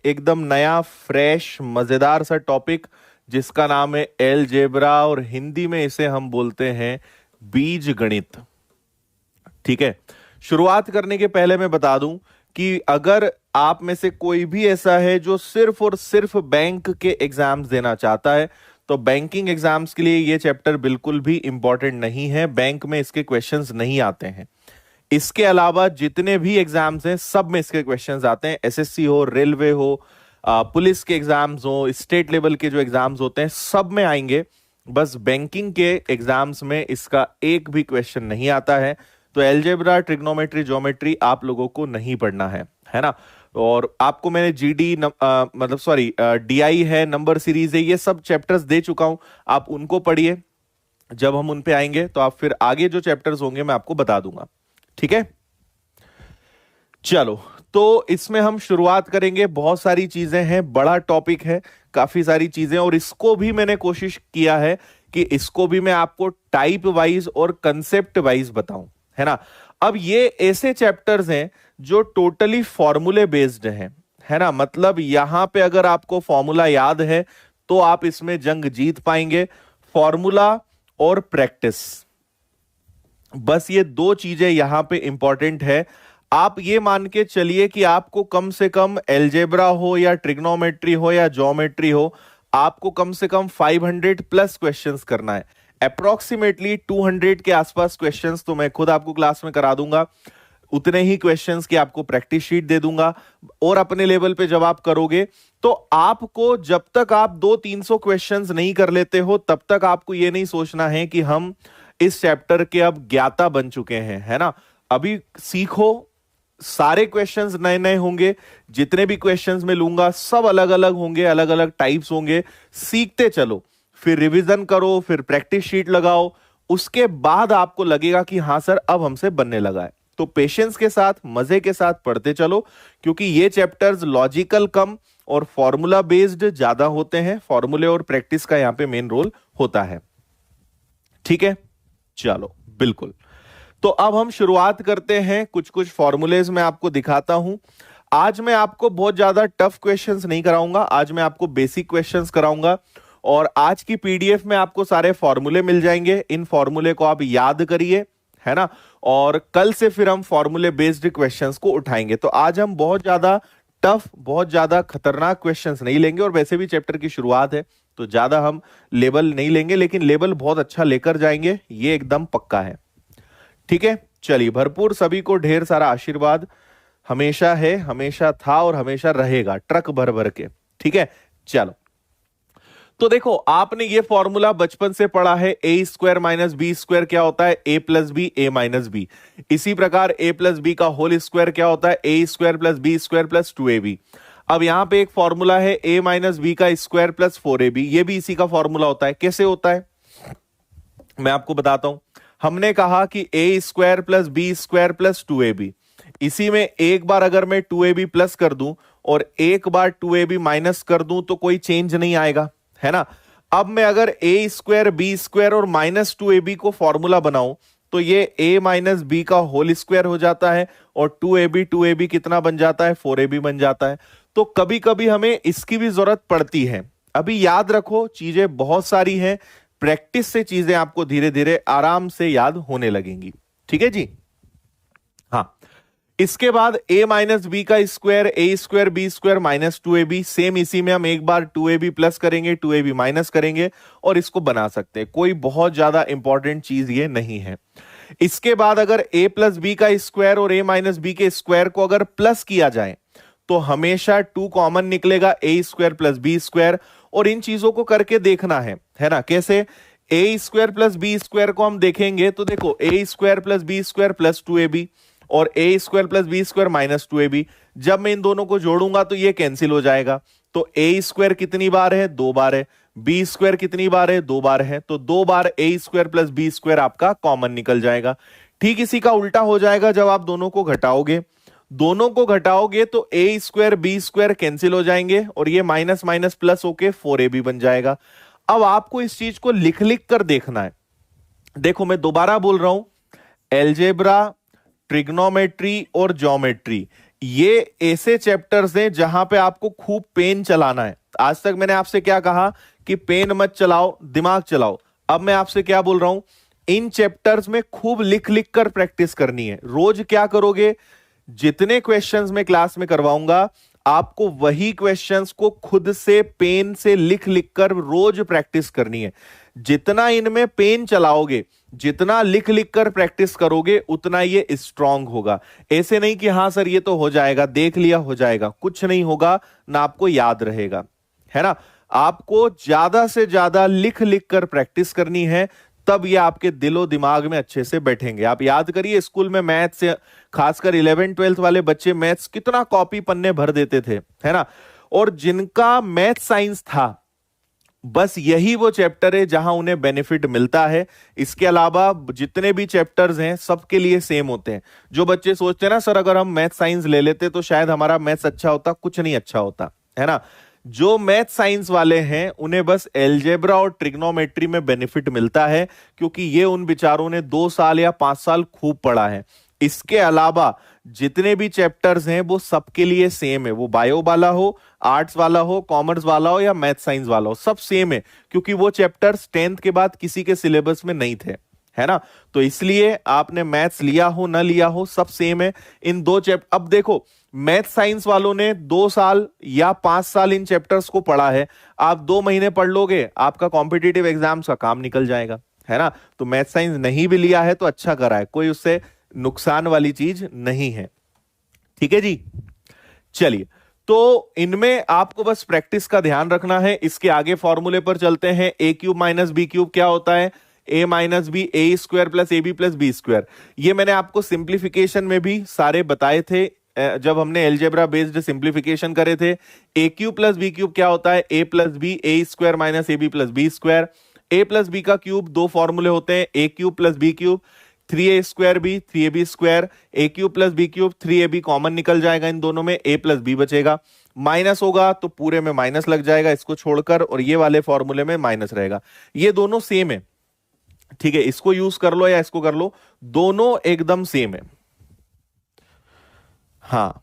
एकदम नया फ्रेश मजेदार सा टॉपिक जिसका नाम है अलजेब्रा और हिंदी में इसे हम बोलते हैं बीज गणित। ठीक है। शुरुआत करने के पहले मैं बता दूं कि अगर आप में से कोई भी ऐसा है जो सिर्फ और सिर्फ बैंक के एग्जाम्स देना चाहता है तो बैंकिंग एग्जाम्स के लिए ये चैप्टर बिल्कुल भी इंपॉर्टेंट नहीं है। बैंक में इसके क्वेश्चंस नहीं आते हैं। इसके अलावा जितने भी एग्जाम्स हैं सब में इसके क्वेश्चंस आते हैं। एसएससी हो, रेलवे हो, पुलिस के एग्जाम्स हो, स्टेट लेवल के जो एग्जाम्स होते हैं सब में आएंगे। बस बैंकिंग के एग्जाम्स में इसका एक भी क्वेश्चन नहीं आता है। तो अलजेब्रा, ट्रिग्नोमेट्री, ज्योमेट्री आप लोगों को नहीं पढ़ना है ना। और आपको मैंने जीडी मतलब सॉरी डीआई है, नंबर सीरीज है, ये सब चैप्टर्स दे चुका हूं। आप उनको पढ़िए। जब हम उन पे आएंगे तो आप फिर आगे जो चैप्टर्स होंगे मैं आपको बता दूंगा। ठीक है, चलो तो इसमें हम शुरुआत करेंगे। बहुत सारी चीजें हैं, बड़ा टॉपिक है, काफी सारी चीजें, और इसको भी मैंने कोशिश किया है कि इसको भी मैं आपको टाइप वाइज और कंसेप्ट वाइज बताऊं, है ना। अब ये ऐसे चैप्टर्स हैं जो टोटली फॉर्मूले बेस्ड हैं, है ना। मतलब यहां पे अगर आपको फॉर्मूला याद है तो आप इसमें जंग जीत पाएंगे। फॉर्मूला और प्रैक्टिस, बस ये दो चीजें यहां पे इंपॉर्टेंट है। आप ये मान के चलिए कि आपको कम से कम अलजेब्रा हो या ट्रिग्नोमेट्री हो या ज्योमेट्री हो, आपको कम से कम 500 प्लस क्वेश्चंस करना है। अप्रोक्सीमेटली 200 के आसपास क्वेश्चंस तो मैं खुद आपको क्लास में करा दूंगा। उतने ही क्वेश्चंस की आपको प्रैक्टिस शीट दे दूंगा। और अपने लेवल पे जब आप करोगे तो आपको, जब तक आप 200-300 क्वेश्चंस नहीं कर लेते हो तब तक आपको ये नहीं सोचना है कि हम इस चैप्टर के अब ज्ञाता बन चुके हैं, है ना। अभी सीखो, सारे क्वेश्चंस नए नए होंगे। जितने भी क्वेश्चंस मैं लूंगा सब अलग अलग होंगे, अलग अलग टाइप्स होंगे। सीखते चलो, फिर रिवीजन करो, फिर प्रैक्टिस शीट लगाओ। उसके बाद आपको लगेगा कि हां सर अब हमसे बनने लगा है। तो पेशेंस के साथ, मजे के साथ पढ़ते चलो, क्योंकि ये चैप्टर्स लॉजिकल कम और फॉर्मूला बेस्ड ज्यादा होते हैं। फॉर्मूले और प्रैक्टिस का यहां पे मेन रोल होता है। ठीक है, चलो बिल्कुल। तो अब हम शुरुआत करते हैं। कुछ कुछ फॉर्मूलेज मैं आपको दिखाता हूं। आज मैं आपको बहुत ज्यादा टफ क्वेश्चंस नहीं कराऊंगा, आज मैं आपको बेसिक क्वेश्चंस कराऊंगा। और आज की पीडीएफ में आपको सारे फॉर्मूले मिल जाएंगे। इन फॉर्मूले को आप याद करिए, है ना। और कल से फिर हम फॉर्मूले बेस्ड क्वेश्चंस को उठाएंगे। तो आज हम बहुत ज्यादा टफ, बहुत ज्यादा खतरनाक क्वेश्चंस नहीं लेंगे। और वैसे भी चैप्टर की शुरुआत है तो ज्यादा हम लेवल नहीं लेंगे, लेकिन लेवल बहुत अच्छा लेकर जाएंगे, ये एकदम पक्का है। ठीक है, चलिए। भरपूर सभी को ढेर सारा आशीर्वाद हमेशा है, हमेशा था और हमेशा रहेगा, ट्रक भर भर के। ठीक है, चलो। तो देखो, आपने ये फॉर्मूला बचपन से पढ़ा है, A square minus B square क्या होता है, A plus B, A minus B. इसी प्रकार ए प्लस बी का होल स्क्वायर क्या होता है, A square plus B square plus 2ab। अब यहां पे एक फॉर्मूला है ए माइनस बी का स्क्वायर प्लस 4ab, ये भी इसी का फॉर्मूला होता है। कैसे होता है मैं आपको बताता हूं। हमने कहा कि A square plus B square plus 2ab, इसी में एक बार अगर मैं 2ab प्लस कर दूं और एक बार 2ab माइनस कर दूं तो कोई चेंज नहीं आएगा, है ना। अब मैं अगर ए स्क्वायर बी स्क्वायर और माइनस 2ab को फॉर्मूला बनाऊं तो ये a माइनस बी का होल स्क्वायर हो जाता है और 2ab कितना बन जाता है, 4ab बन जाता है। तो कभी कभी हमें इसकी भी जरूरत पड़ती है। अभी याद रखो, चीजें बहुत सारी हैं, प्रैक्टिस से चीजें आपको धीरे धीरे आराम से याद होने लगेंगी। ठीक है जी, हाँ। इसके बाद a माइनस बी का square, A square B square minus 2ab, same इसी में हम एक बार 2ab प्लस करेंगे, 2ab माइनस करेंगे और इसको बना सकते हैं। कोई बहुत ज्यादा इंपॉर्टेंट चीज ये नहीं है। इसके बाद अगर a प्लस बी का स्क्वायर और a माइनस बी के स्क्वायर को अगर प्लस किया जाए तो हमेशा 2 कॉमन निकलेगा, A square plus B square. और इन चीजों को करके देखना है ना। कैसे, A square plus B square को हम देखेंगे तो देखो, A square plus B square plus 2ab और A square plus B square minus 2ab। जब मैं इन दोनों को जोड़ूंगा तो ये कैंसिल हो जाएगा। तो ए स्क्वायर कितनी बार है, 2 बार है। बी स्क्वायर कितनी बार है, 2 बार है। तो 2 बार ए स्क्वायर प्लस बी स्क्वायर आपका कॉमन निकल जाएगा। ठीक इसी का उल्टा हो जाएगा जब आप दोनों को घटाओगे। दोनों को घटाओगे तो ए स्क्वायर बी स्क्वायर कैंसिल हो जाएंगे और ये माइनस माइनस प्लस होके 4ab बन जाएगा। अब आपको इस चीज को लिख लिख कर देखना है। देखो, मैं दोबारा बोल रहा हूं, अलजेब्रा, ट्रिग्नोमेट्री और ज्योमेट्री, ये ऐसे चैप्टर्स हैं जहां पे आपको खूब पेन चलाना है। आज तक मैंने आपसे क्या कहा कि पेन मत चलाओ, दिमाग चलाओ। अब मैं आपसे क्या बोल रहा हूं, इन चैप्टर्स में खूब लिख लिख कर प्रैक्टिस करनी है। रोज क्या करोगे, जितने क्वेश्चंस मैं क्लास में करवाऊंगा आपको वही क्वेश्चंस को खुद से पेन से लिख लिख कर रोज प्रैक्टिस करनी है। जितना इनमें पेन चलाओगे, जितना लिख लिख कर प्रैक्टिस करोगे, उतना ये स्ट्रांग होगा। ऐसे नहीं कि हां सर ये तो हो जाएगा, देख लिया हो जाएगा, कुछ नहीं होगा, ना आपको याद रहेगा, है ना। आपको ज्यादा से ज्यादा लिख लिख कर प्रैक्टिस करनी है, तब ये आपके दिलो दिमाग में अच्छे से बैठेंगे। आप याद करिए स्कूल में मैथ से, खासकर 11th-12th वाले बच्चे मैथ्स कितना कॉपी पन्ने भर देते थे, है ना। और जिनका मैथ साइंस था, बस यही वो चैप्टर है जहां उन्हें बेनिफिट मिलता है। इसके अलावा जितने भी चैप्टर्स हैं सबके लिए सेम होते हैं। जो बच्चे सोचते हैं ना सर अगर हम मैथ साइंस ले लेते तो शायद हमारा मैथ्स अच्छा होता, कुछ नहीं अच्छा होता, है ना। जो मैथ साइंस वाले हैं उन्हें बस एलजेब्रा और ट्रिग्नोमेट्री में बेनिफिट मिलता है, क्योंकि ये उन बेचारों ने 2 साल या 5 साल खूब पढ़ा है। इसके अलावा जितने भी चैप्टर्स हैं वो सबके लिए सेम है, वो बायो वाला हो, आर्ट्स वाला हो, कॉमर्स वाला हो या मैथ साइंस वाला हो, सब सेम है, क्योंकि वो चैप्टर्स 10th के बाद किसी के सिलेबस में नहीं थे, है ना। तो इसलिए आपने मैथ्स लिया हो ना लिया हो, सब सेम है। इन दो चैप्टर, अब देखो मैथ साइंस वालों ने 2 साल या 5 साल इन चैप्टर्स को पढ़ा है, आप 2 महीने पढ़ लोगे, आपका कॉम्पिटिटिव एग्जाम्स का काम निकल जाएगा, है ना। तो मैथ साइंस नहीं भी लिया है तो अच्छा करा है, कोई उससे नुकसान वाली चीज नहीं है, ठीक है जी। चलिए, तो इनमें आपको बस प्रैक्टिस का ध्यान रखना है। इसके आगे फॉर्मूले पर चलते हैं। A cube minus B cube क्या होता है, A minus B, A square plus A B plus B square. ये मैंने आपको सिंप्लीफिकेशन में भी सारे बताए थे जब हमने एलजेब्रा बेस्ड सिंप्लीफिकेशन करे थे। A cube plus B cube क्या होता है, A plus B, A square minus A B plus B square. A plus B का क्यूब, 2 फॉर्मूले होते हैं, A cube plus B cube, 3a square B, 3ab square, A cube plus B cube, 3ab common निकल जाएगा इन दोनों में, a plus B बचेगा। माइनस होगा तो पूरे में माइनस लग जाएगा इसको छोड़कर, और ये वाले फॉर्मूले में माइनस रहेगा। ये दोनों सेम है, ठीक है, इसको यूज कर लो या इसको कर लो, दोनों एकदम सेम है। हाँ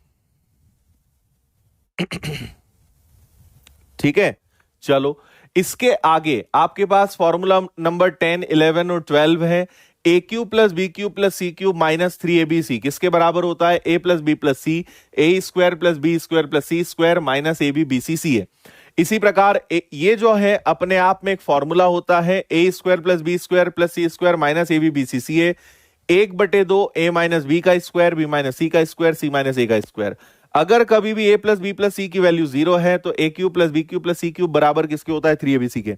ठीक है, चलो इसके आगे आपके पास फॉर्मूला नंबर 10, 11 और 12 है। A cube plus B cube plus C cube minus 3ab किसके बराबर होता है, A plus B plus C, A square plus B square plus C square minus A B B C C है। इसी प्रकार ये जो है अपने आप में एक फॉर्मूला होता है, A square plus B square plus C square minus A B B C C है। 1/2 ए माइनस बी का स्क्वायर, बी माइनस सी का स्क्वायर, सी माइनस ए का स्क्वायर। अगर कभी भी ए प्लस बी प्लस सी की वैल्यू 0 है तो A cube plus B cube plus C cube बराबर किसके होता है, 3abc के।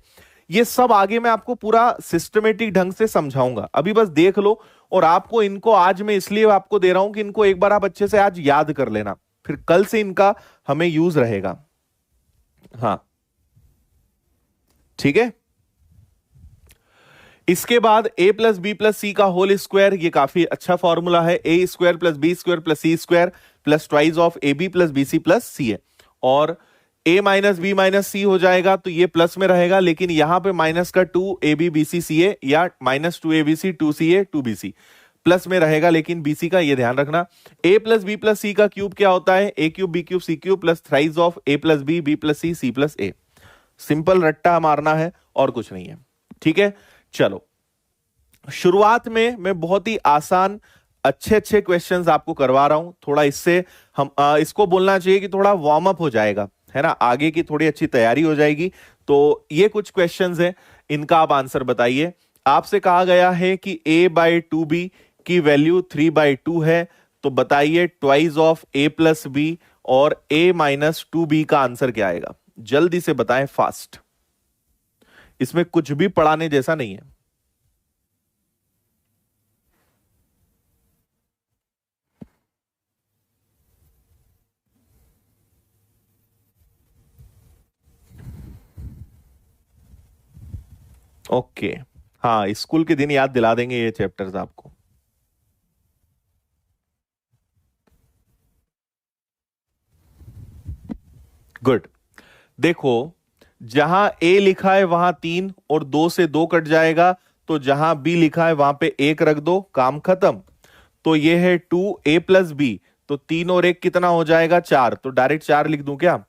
ये सब आगे मैं आपको पूरा सिस्टमेटिक ढंग से समझाऊंगा, अभी बस देख लो। और आपको इनको आज मैं इसलिए आपको दे रहा हूं कि इनको एक बार आप अच्छे से आज याद कर लेना, फिर कल से इनका हमें यूज रहेगा। हाँ ठीक है, इसके बाद A plus B plus C का होल स्क्वायर, ये काफी अच्छा फॉर्मूला है, A square plus B square plus C square plus twice of A B plus B C plus C है। और a minus B minus C हो जाएगा तो ये प्लस में रहेगा, लेकिन यहां पे माइनस का 2ab bc ca या minus 2abc 2ca 2bc plus में रहेगा, लेकिन bc का ये ध्यान रखना। a plus B plus C का क्यूब क्या होता है, a cube B cube C cube plus thrice of a plus B B plus C C plus A. Simple रट्टा मारना है और कुछ नहीं है, ठीक है। चलो शुरुआत में मैं बहुत ही आसान अच्छे अच्छे क्वेश्चंस आपको करवा रहा हूं, थोड़ा इससे हम इसको बोलना चाहिए कि थोड़ा वार्म अप हो जाएगा, है ना, आगे की थोड़ी अच्छी तैयारी हो जाएगी। तो ये कुछ क्वेश्चंस हैं, इनका आप आंसर बताइए। आपसे कहा गया है कि a/2b की वैल्यू 3/2 है, तो बताइए twice of a plus B और a माइनस 2b का आंसर क्या आएगा, जल्दी से बताएं, फास्ट। इसमें कुछ भी पढ़ाने जैसा नहीं है। ओके हाँ, स्कूल के दिन याद दिला देंगे ये चैप्टर्स आपको। गुड, देखो जहां ए लिखा है वहां 3 और 2 से 2 कट जाएगा, तो जहां बी लिखा है वहां पे 1 रख दो, काम खत्म। तो ये है 2a प्लस बी, तो तो 3 और 1 कितना हो जाएगा 4, तो डायरेक्ट 4 लिख दूं क्या?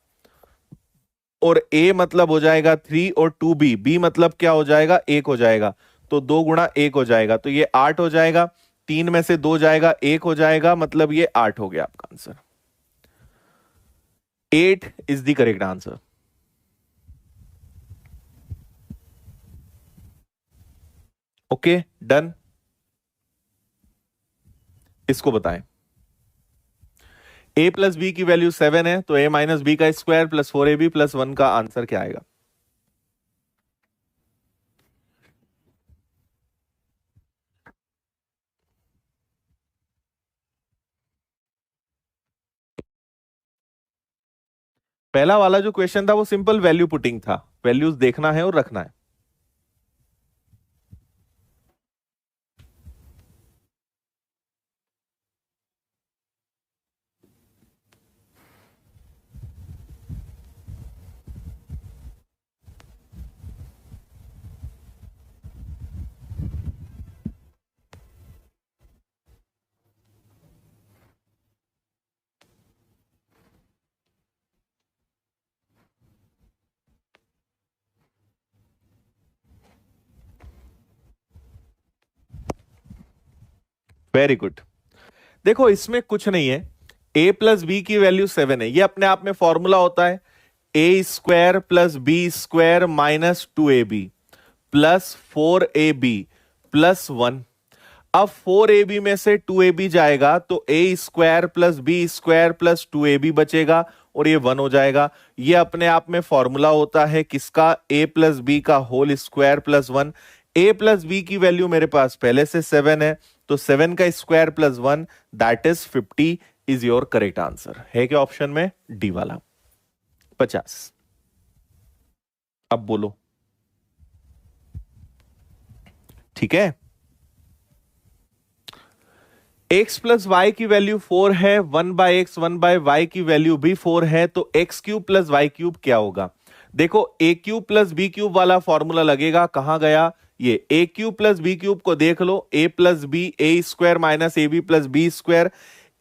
और a मतलब हो जाएगा 3 और 2b, b मतलब क्या हो जाएगा 1 हो जाएगा, तो 2 गुणा 1 हो जाएगा, तो ये 8 हो जाएगा। 3 में से 2 जाएगा 1 हो जाएगा, मतलब ये 8 हो गया आपका answer. 8 is the correct answer. Okay done. इसको बताएं। a प्लस बी की वैल्यू 7 है, तो a माइनस बी का स्क्वायर प्लस 4ab प्लस 1 का आंसर क्या आएगा? पहला वाला जो क्वेश्चन था वो सिंपल वैल्यू पुटिंग था, वैल्यूज देखना है और रखना है। Very good. देखो इसमें कुछ नहीं है, a प्लस बी की वैल्यू 7 है, ये अपने आप में फॉर्मूला होता है A square plus B square minus 2ab plus 4ab plus 1। अब 4ab में से 2ab जाएगा तो a square plus B square plus 2ab बचेगा और ये 1 हो जाएगा। ये अपने आप में फॉर्मूला होता है किसका? a प्लस बी का whole square plus 1। a plus B की वैल्यू मेरे पास पहले से 7 है, तो 7 का square plus 1 that is 50 is your correct answer. है क्या ऑप्शन में? डी वाला 50। अब बोलो। ठीक है, x प्लस वाई की वैल्यू 4 है, 1/x 1/y की वैल्यू भी 4 है, तो x cube plus Y cube क्या होगा? देखो a cube plus B cube वाला फॉर्मूला लगेगा, कहां गया ये? a cube plus B cube को देख लो, a plus B A square minus A B plus B square.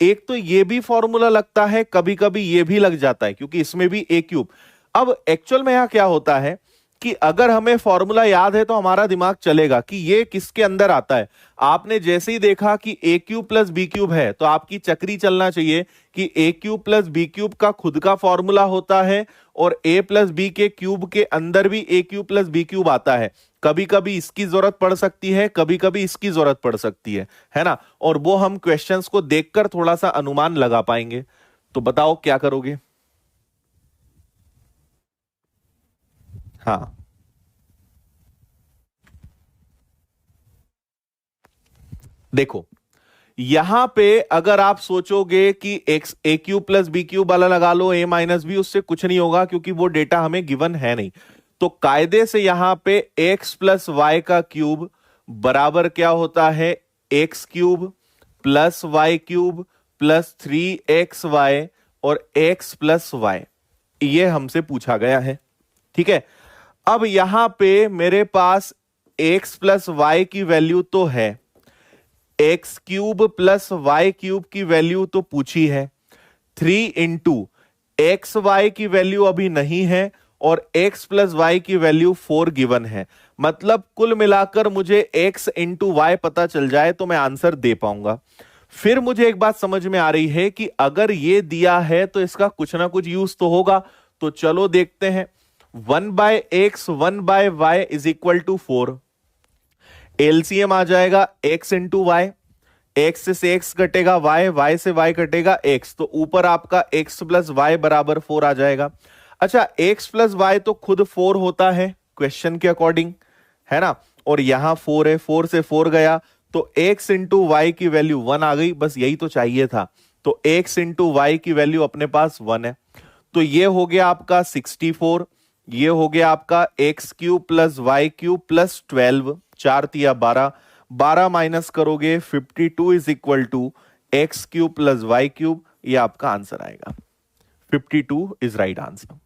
एक तो ये भी फॉर्मूला लगता है, कभी कभी ये भी लग जाता है क्योंकि इसमें भी a क्यूब। अब एक्चुअल में यहां क्या होता है कि अगर हमें फॉर्मूला याद है तो हमारा दिमाग चलेगा कि ये किसके अंदर आता है। आपने जैसे ही देखा कि A cube plus B cube है तो आपकी चक्री चलना चाहिए कि A cube plus B cube का खुद का फॉर्मूला होता है और ए प्लस बी के क्यूब के अंदर भी ए क्यूब प्लस बी क्यूब आता है। कभी कभी इसकी जरूरत पड़ सकती है, कभी कभी इसकी जरूरत पड़ सकती है ना? और वो हम क्वेश्चंस को देखकर थोड़ा सा अनुमान लगा पाएंगे। तो बताओ क्या करोगे? हाँ, देखो यहां पे अगर आप सोचोगे कि एक्स ए क्यूब प्लस बी क्यूब वाला लगा लो, ए माइनस बी, उससे कुछ नहीं होगा क्योंकि वो डेटा हमें गिवन है नहीं। तो कायदे से यहां पे एक्स प्लस वाई का क्यूब बराबर क्या होता है? X cube plus Y cube plus 3xy और एक्स प्लस वाई, ये हमसे पूछा गया है। ठीक है, अब यहां पे मेरे पास एक्स प्लस वाई की वैल्यू तो है, X cube plus Y cube की वैल्यू तो पूछी है, 3 एक्स वाई की वैल्यू अभी नहीं है और एक्स प्लस वाई की वैल्यू 4 गिवन है। मतलब कुल मिलाकर मुझे एक्स इंटू वाई पता चल जाए तो मैं आंसर दे पाऊंगा। फिर मुझे एक बात समझ में आ रही है कि अगर ये दिया है तो इसका कुछ ना कुछ यूज तो होगा, तो चलो देखते हैं। 1/x 1/y is equal to 4। LCM आ जाएगा x इंटू वाई, एक्स से एक्स कटेगा वाई, वाई से वाई कटेगा एक्स, तो ऊपर आपका x प्लस वाई बराबर 4 आ जाएगा। अच्छा, x प्लस वाई तो खुद 4 होता है क्वेश्चन के अकॉर्डिंग, है ना? और यहां 4 है, 4 से 4 गया तो x इंटू वाई की वैल्यू 1 आ गई, बस यही तो चाहिए था। तो x इंटू वाई की वैल्यू अपने पास 1 है, तो ये हो गया आपका 64। ये हो गया आपका X cube plus Y cube plus 12, 4×3 = 12, 12 minus करोगे 52 is equal to X cube plus Y cube, ये आपका आंसर आएगा। 52 इज राइट आंसर।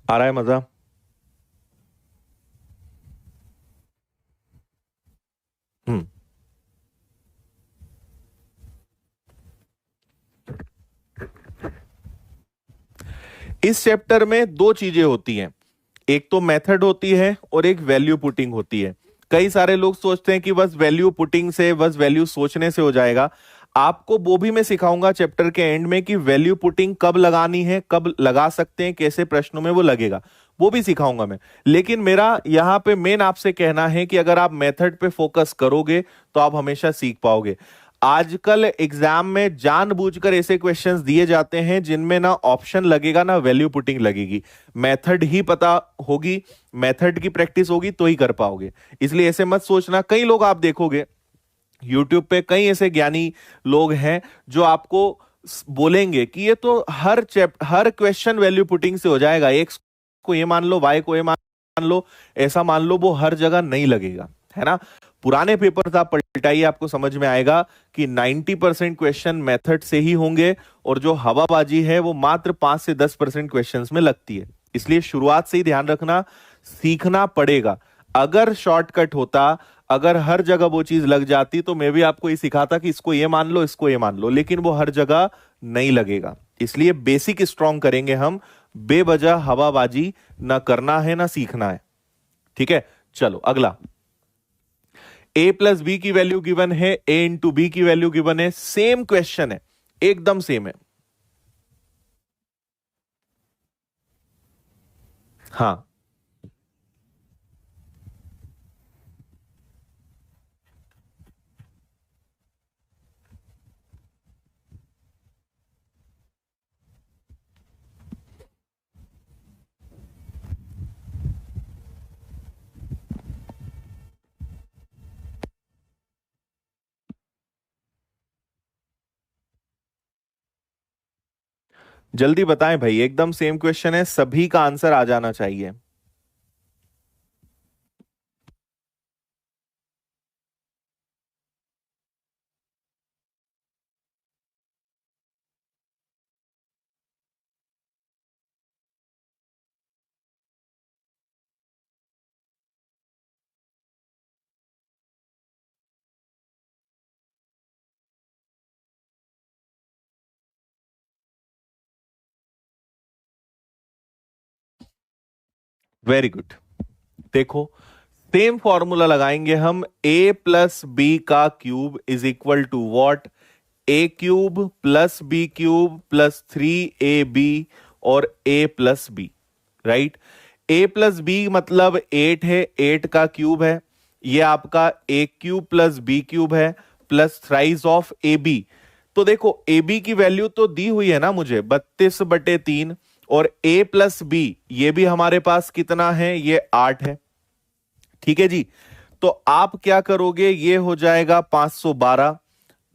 आ रहा है मजा? हम्म इस चैप्टर में दो चीजें होती हैं, एक तो मेथड होती है और एक वैल्यू पुटिंग होती है। कई सारे लोग सोचते हैं कि बस वैल्यू पुटिंग से, बस वैल्यू सोचने से हो जाएगा। आपको वो भी मैं सिखाऊंगा चैप्टर के एंड में कि वैल्यू पुटिंग कब लगानी है, कब लगा सकते हैं, कैसे प्रश्नों में वो लगेगा, वो भी सिखाऊंगा मैं। लेकिन मेरा यहां पे मेन आपसे कहना है कि अगर आप मेथड पे फोकस करोगे तो आप हमेशा सीख पाओगे। आजकल एग्जाम में जानबूझकर ऐसे क्वेश्चंस दिए जाते हैं जिनमें ना ऑप्शन लगेगा ना वैल्यू पुटिंग लगेगी। मेथड ही पता होगी, मेथड की प्रैक्टिस होगी तो ही कर पाओगे। इसलिए ऐसे मत सोचना। कई लोग आप देखोगे यूट्यूब पे, कई ऐसे ज्ञानी लोग हैं जो आपको बोलेंगे कि ये तो हर क्वेश्चन वैल्यू पुटिंग से हो जाएगा, एक्स को ये मान लो, वाई को ये मान लो, ऐसा मान लो। वो हर जगह नहीं लगेगा, है ना। पुराने पेपर आप पलटाइए, आपको समझ में आएगा कि 90% क्वेश्चन मेथड से ही होंगे और जो हवाबाजी है वो मात्र 5 से 10% क्वेश्चंस में लगती है। इसलिए शुरुआत से ही ध्यान रखना, सीखना पड़ेगा। अगर शॉर्टकट होता, अगर हर जगह वो चीज लग जाती तो मैं भी आपको ये सिखाता कि इसको ये मान लो, इसको ये मान लो, लेकिन वो हर जगह नहीं लगेगा। इसलिए बेसिक स्ट्रॉन्ग करेंगे हम, बेवजह हवाबाजी ना करना है ना सीखना है। ठीक है, चलो अगला। a प्लस बी की वैल्यू गिवन है, a इंटू बी की वैल्यू गिवन है। सेम क्वेश्चन है, एकदम सेम है। हाँ, जल्दी बताएं भाई, एकदम सेम क्वेश्चन है, सभी का आंसर आ जाना चाहिए। Very good. देखो, सेम फॉर्मूला लगाएंगे हम। ए प्लस बी का cube is equal to what? A cube plus B cube plus 3ab और A plus B, right. A plus B मतलब 8 है, 8 का क्यूब है। ये आपका A cube plus B cube है plus thrice of A B. तो देखो ए बी की वैल्यू तो दी हुई है ना मुझे, 32/3। और ए प्लस बी ये भी हमारे पास कितना है, ये 8 है। ठीक है जी। तो आप क्या करोगे, ये हो जाएगा 512।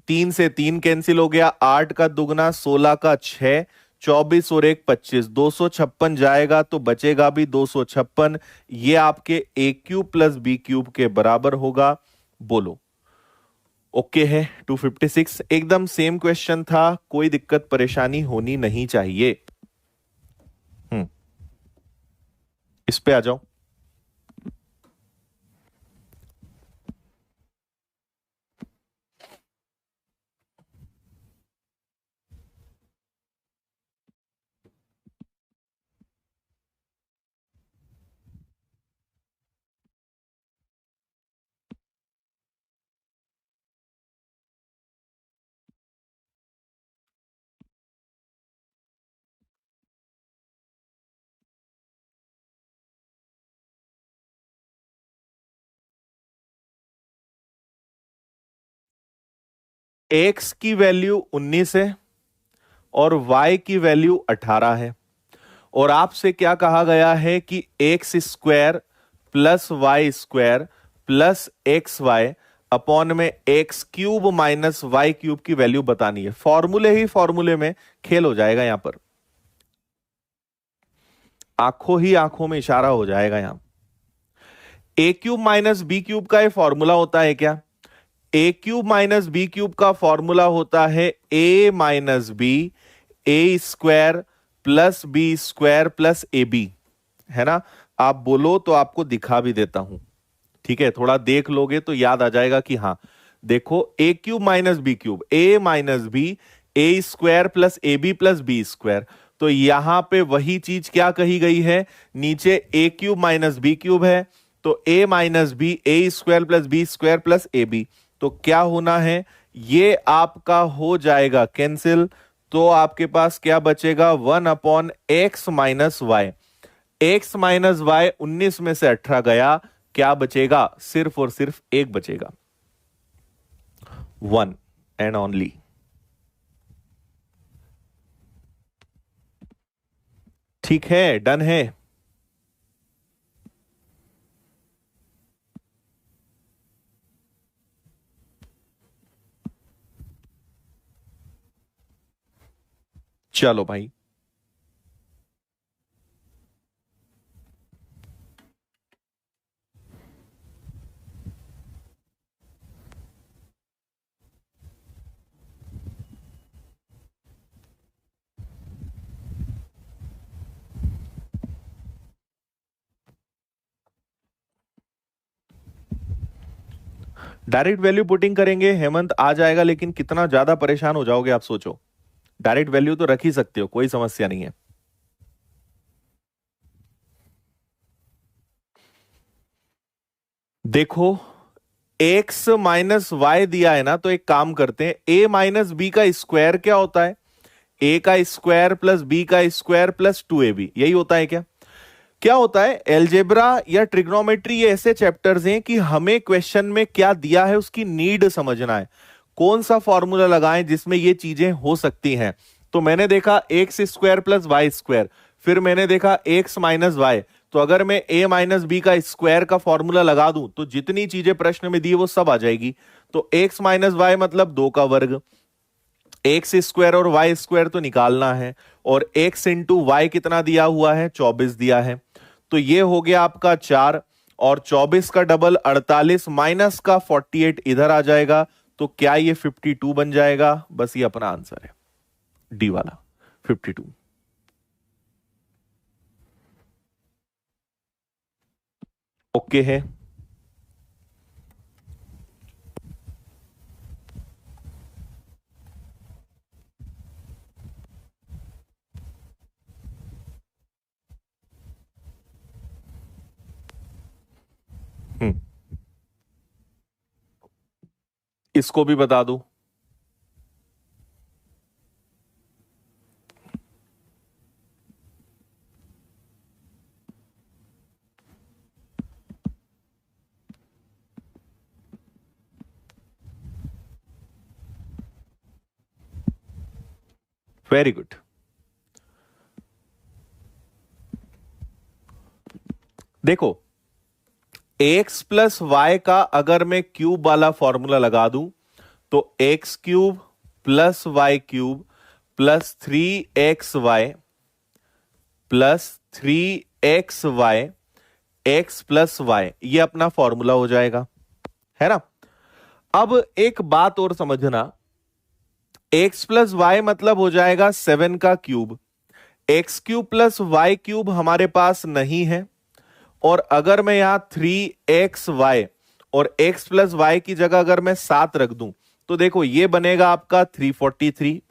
3 से 3 कैंसिल हो गया, 8 का दुगना 16 का 6, 24 और 1 25, 256 जाएगा तो बचेगा भी 256। ये आपके ए क्यूब प्लस बी क्यूब के बराबर होगा। बोलो ओके है। 256 एकदम सेम क्वेश्चन था, कोई दिक्कत परेशानी होनी नहीं चाहिए। इस पे आ जाओ। एक्स की वैल्यू 19 है और y की वैल्यू 18 है। और आपसे क्या कहा गया है कि X square plus Y square plus X Y upon में X cube minus Y cube की वैल्यू बतानी है। फॉर्मूले ही फॉर्मूले में खेल हो जाएगा यहां पर, आंखों ही आंखों में इशारा हो जाएगा यहां। A cube minus B cube का ये फॉर्मूला होता है क्या? A cube minus B cube का फॉर्मूला होता है A minus B, A square plus B square plus A B, है ना। आप बोलो तो आपको दिखा भी देता हूं, ठीक है। थोड़ा देख लोगे तो याद आ जाएगा कि हाँ देखो, A cube minus B cube, A minus B, A square plus A B plus B square. तो यहां पे वही चीज क्या कही गई है, नीचे A cube minus B cube है, तो A minus B, A square plus B square plus A B, तो क्या होना है, ये आपका हो जाएगा कैंसिल। तो आपके पास क्या बचेगा, 1/x-y। x माइनस वाई 19 में से 18 गया, क्या बचेगा, सिर्फ और सिर्फ एक बचेगा, 1 एंड ओनली। ठीक है, डन है। चलो भाई, डायरेक्ट वैल्यू पुटिंग करेंगे हेमंत, आ जाएगा, लेकिन कितना ज्यादा परेशान हो जाओगे आप सोचो। डायरेक्ट वैल्यू तो रख ही सकते हो, कोई समस्या नहीं है। देखो, x माइनस वाई दिया है ना, तो एक काम करते हैं, a माइनस बी का स्क्वायर क्या होता है, a का स्क्वायर प्लस b का स्क्वायर प्लस 2ab, यही होता है क्या। क्या होता है, एलजेब्रा या ट्रिग्नोमेट्री, ये ऐसे चैप्टर्स हैं कि हमें क्वेश्चन में क्या दिया है उसकी नीड समझना है, कौन सा फॉर्मूला लगाएं जिसमें ये चीजें हो सकती हैं। तो मैंने देखा X square plus Y square, फिर मैंने देखा एक्स माइनस वाई, तो अगर मैं a माइनस बी का स्क्वायर का फॉर्मूला लगा दूं तो जितनी चीजें प्रश्न में दी वो सब आ जाएगी। तो x माइनस वाई मतलब 2 का वर्ग, एक्स स्क्वायर और वाई स्क्वायर तो निकालना है, और x इंटू वाई कितना दिया हुआ है, 24 दिया है। तो ये हो गया आपका 4, और 24 का डबल 48, माइनस का 48 इधर आ जाएगा, तो क्या ये 52 बन जाएगा। बस ये अपना आंसर है, डी वाला 52। ओके है। हम्म, इसको भी बता दो। Very good. देखो, एक्स प्लस वाई का अगर मैं क्यूब वाला फॉर्मूला लगा दूं, तो x cube plus Y cube plus 3xy plus 3xy X plus Y, ये अपना फॉर्मूला हो जाएगा, है ना। अब एक बात और समझना, एक्स प्लस वाई मतलब हो जाएगा 7 का cube, X cube plus Y cube हमारे पास नहीं है, और अगर मैं यहां 3xy और x प्लस वाई की जगह अगर मैं 7 रख दूं, तो देखो ये बनेगा आपका 343,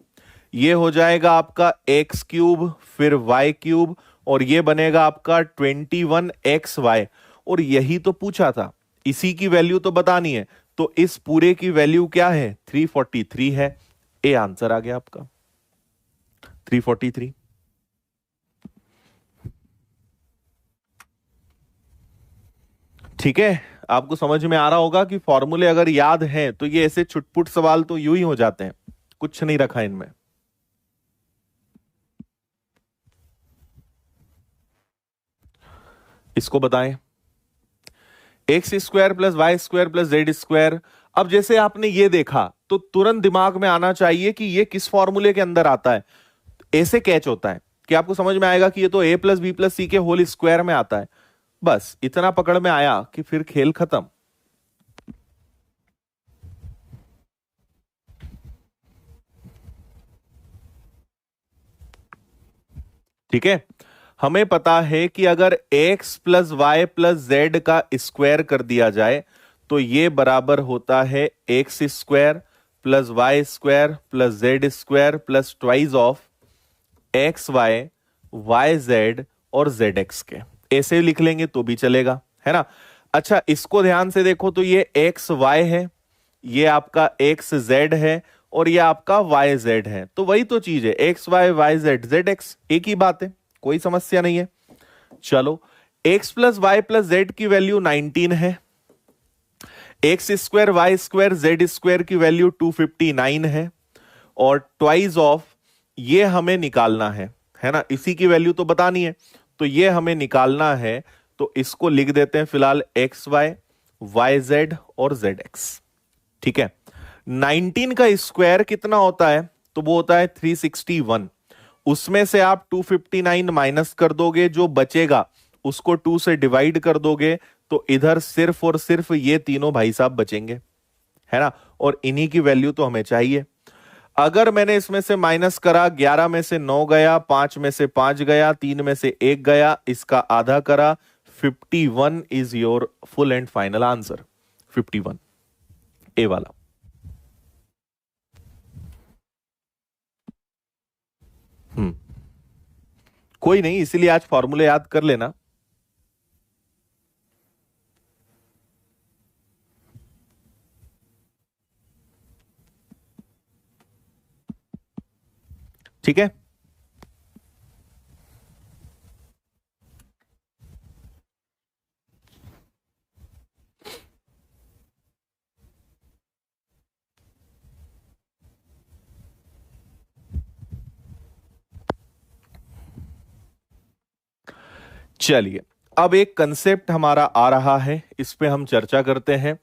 ये हो जाएगा आपका एक्स क्यूब फिर वाई क्यूब, और ये बनेगा आपका 21xy, और यही तो पूछा था, इसी की वैल्यू तो बतानी है, तो इस पूरे की वैल्यू क्या है, 343 है। ए आंसर आ गया आपका 343। ठीक है, आपको समझ में आ रहा होगा कि फॉर्मूले अगर याद हैं तो ये ऐसे छुटपुट सवाल तो यूं ही हो जाते हैं, कुछ नहीं रखा इनमें। इसको बताएं, X square plus Y square plus Z square. अब जैसे आपने ये देखा तो तुरंत दिमाग में आना चाहिए कि ये किस फॉर्मूले के अंदर आता है। ऐसे कैच होता है कि आपको समझ में आएगा कि ये तो ए प्लस बी प्लस सी के होल स्क्वायर में आता है। बस इतना पकड़ में आया कि फिर खेल खत्म। ठीक है, हमें पता है कि अगर x plus Y plus Z का स्क्वायर कर दिया जाए तो ये बराबर होता है x square plus Y square plus Z square plus twice of X Y, Y Z और जेड एक्स के, ऐसे लिख लेंगे तो भी चलेगा, है ना। अच्छा, इसको ध्यान से देखो तो ये एक्स वाई है, ये आपका एक्स जेड है और ये आपका वाई जेड है, तो वही तो चीज है, x Y Y z z x, एक ही बात है, कोई समस्या नहीं है। चलो, x plus Y plus z की वैल्यू 19 है, x square y square z square की वैल्यू 259 है, और ट्वाइस ऑफ ये हमें निकालना है ना, इसी की वैल्यू तो बतानी है, तो ये हमें निकालना है, तो इसको लिख देते हैं फिलहाल एक्स वाई, वाई जेड और जेड एक्स। ठीक है, 19 का स्क्वायर कितना होता है, तो वो होता है 361, उसमें से आप 259 माइनस कर दोगे, जो बचेगा उसको 2 से डिवाइड कर दोगे, तो इधर सिर्फ और सिर्फ ये तीनों भाई साहब बचेंगे, है ना, और इन्हीं की वैल्यू तो हमें चाहिए। अगर मैंने इसमें से माइनस करा, 11 में से 9 गया, 5 में से 5 गया, 3 में से 1 गया, इसका आधा करा, 51 is your full and final answer, 51 ए वाला। हम्म, कोई नहीं, इसीलिए आज फॉर्मूले याद कर लेना। ठीक है, चलिए, अब एक कंसेप्ट हमारा आ रहा है, इस पे हम चर्चा करते हैं।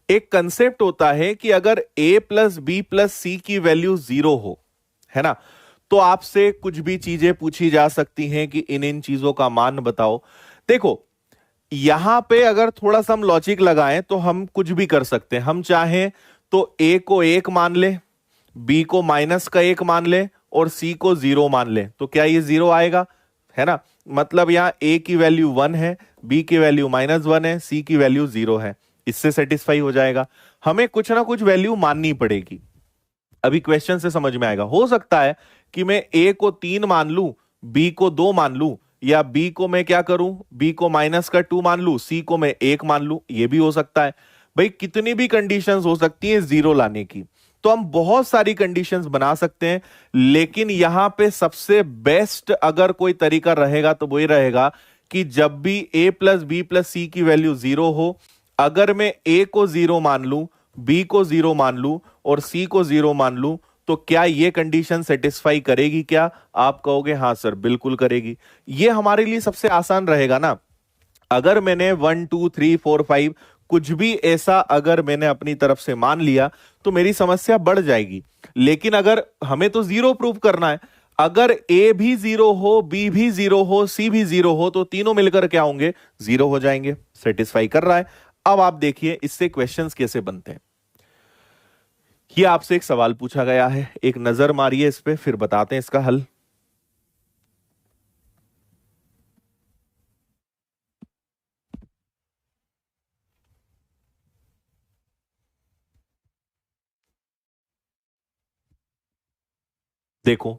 एक कंसेप्ट होता है कि अगर a प्लस बी प्लस सी की वैल्यू 0 हो, है ना, तो आपसे कुछ भी चीजें पूछी जा सकती हैं कि इन इन चीजों का मान बताओ। देखो, यहां पे अगर थोड़ा सा हम लॉजिक लगाएं तो हम कुछ भी कर सकते हैं। हम चाहें तो a को 1 मान ले, b को माइनस का 1 मान ले और c को 0 मान ले, तो क्या ये 0 आएगा, है ना। मतलब यहां a की वैल्यू 1 है, b की वैल्यू -1 है, c की वैल्यू 0 है, इससे सेटिस्फाई हो जाएगा। हमें कुछ ना कुछ वैल्यू माननी पड़ेगी, अभी क्वेश्चन से समझ में आएगा। हो सकता है कि मैं a को 3 मान लूं, b को 2 मान लूं, या b को मैं क्या करूं, b को -2 मान लूं, c को मैं 1 मान लूं, ये भी हो सकता है। भाई कितनी भी कंडीशंस हो सकती है जीरो लाने की, तो हम बहुत सारी कंडीशंस बना सकते हैं, लेकिन यहां पे सबसे बेस्ट अगर कोई तरीका रहेगा तो वही रहेगा कि जब भी a प्लस बी प्लस सी की वैल्यू 0 हो, अगर मैं a को 0 मान लूं, b को 0 मान लूं और c को 0 मान लूं, तो क्या ये कंडीशन सेटिस्फाई करेगी क्या? आप कहोगे हाँ सर बिल्कुल करेगी। ये हमारे लिए सबसे आसान रहेगा ना। अगर मैंने 1 2 3 4 5 कुछ भी ऐसा अगर मैंने अपनी तरफ से मान लिया तो मेरी समस्या बढ़ जाएगी। लेकिन अगर हमें तो जीरो प्रूव करना है, अगर ए भी जीरो हो, बी भी जीरो हो, सी भी जीरो हो, तो तीनों मिलकर क्या होंगे? जीरो हो जाएंगे। सेटिस्फाई कर रहा है। अब आप देखिए इससे क्वेश्चंस कैसे बनते हैं। ये आपसे एक सवाल पूछा गया है, एक नजर मारिए इस पे, फिर बताते हैं इसका हल। देखो,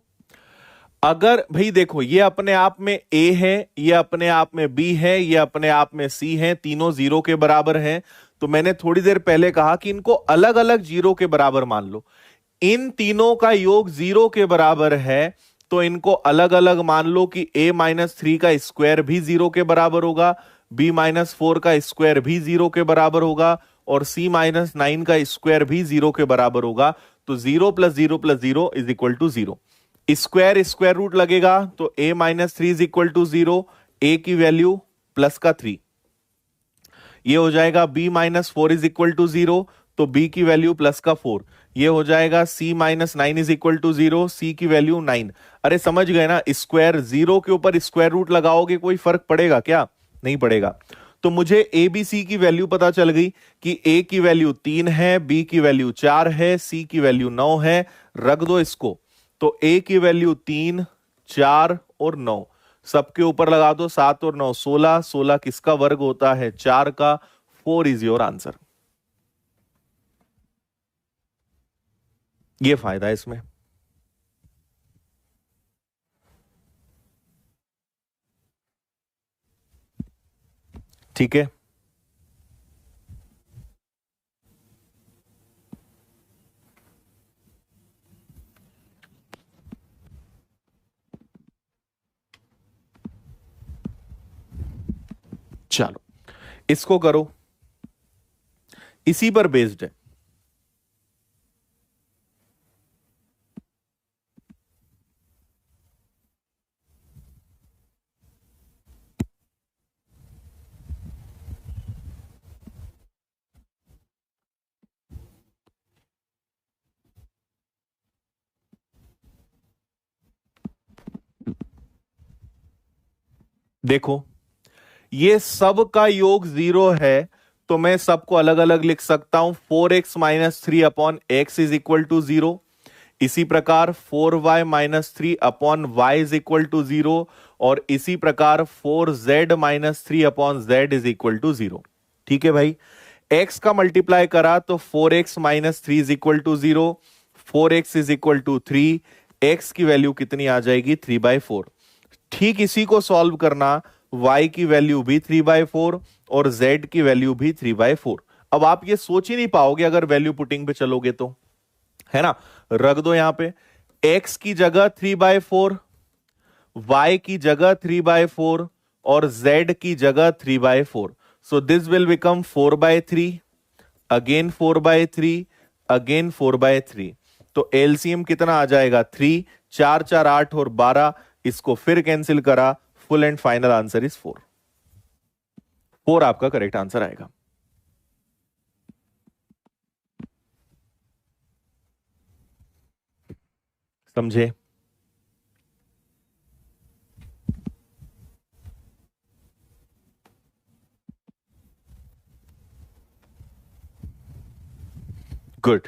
अगर भाई देखो, ये अपने आप में ए है, ये अपने आप में बी है, ये अपने आप में सी है, तीनों जीरो के बराबर हैं। तो मैंने थोड़ी देर पहले कहा कि इनको अलग अलग जीरो के बराबर मान लो। इन तीनों का योग जीरो के बराबर है, तो इनको अलग अलग मान लो कि a-3 का स्क्वायर भी जीरो के बराबर होगा, b-4 का स्क्वायर भी जीरो के बराबर होगा, और c-9 का स्क्वायर भी जीरो के बराबर होगा। तो 0 plus 0 plus 0 is equal to 0। Square square root लगेगा तो a-3 is equal to 0, a की वैल्यू प्लस का 3, ये हो जाएगा b-4 इज इक्वल टू 0, तो b की वैल्यू प्लस का 4, ये हो जाएगा c-9 is equal to 0, c की वैल्यू 9। अरे समझ गए ना, स्क्वायर जीरो के ऊपर स्क्वायर रूट लगाओगे कोई फर्क पड़ेगा क्या? नहीं पड़ेगा। तो मुझे ए बी सी की वैल्यू पता चल गई कि a की वैल्यू 3 है, b की वैल्यू 4 है, c की वैल्यू 9 है। रख दो इसको, तो a की वैल्यू 3, 4 और 9, सबके ऊपर लगा दो, 7 और 9 16, 16 किसका वर्ग होता है? 4 का। 4 इज योर आंसर। ये फायदा है इसमें। ठीक है, चलो इसको करो, इसी पर बेस्ड है। देखो ये सब का योग 0 है, तो मैं सबको अलग अलग लिख सकता हूं। 4x-3/x is equal to 0। इसी प्रकार 4y-3/y इज इक्वल टू 0। और इसी प्रकार 4z-3/z इज इक्वल टू 0। ठीक है भाई, x का मल्टीप्लाई करा तो 4x-3 is equal to 0। 4x is equal to 3। x की वैल्यू कितनी आ जाएगी? 3/4। ठीक इसी को सॉल्व करना, y की वैल्यू भी 3/4 और z की वैल्यू भी 3/4। अब आप ये सोच ही नहीं पाओगे अगर वैल्यू पुटिंग पे चलोगे तो, है ना। रख दो यहां पे, x की जगह 3/4, y की जगह 3/4 और z की जगह 3/4। So this will become 4/3, again 4/3, again 4/3। तो एलसीएम कितना आ जाएगा? 3, 4 4 8 और 12। इसको फिर कैंसिल करा, full and final answer is 4। 4 आपका करेक्ट आंसर आएगा। समझे? गुड।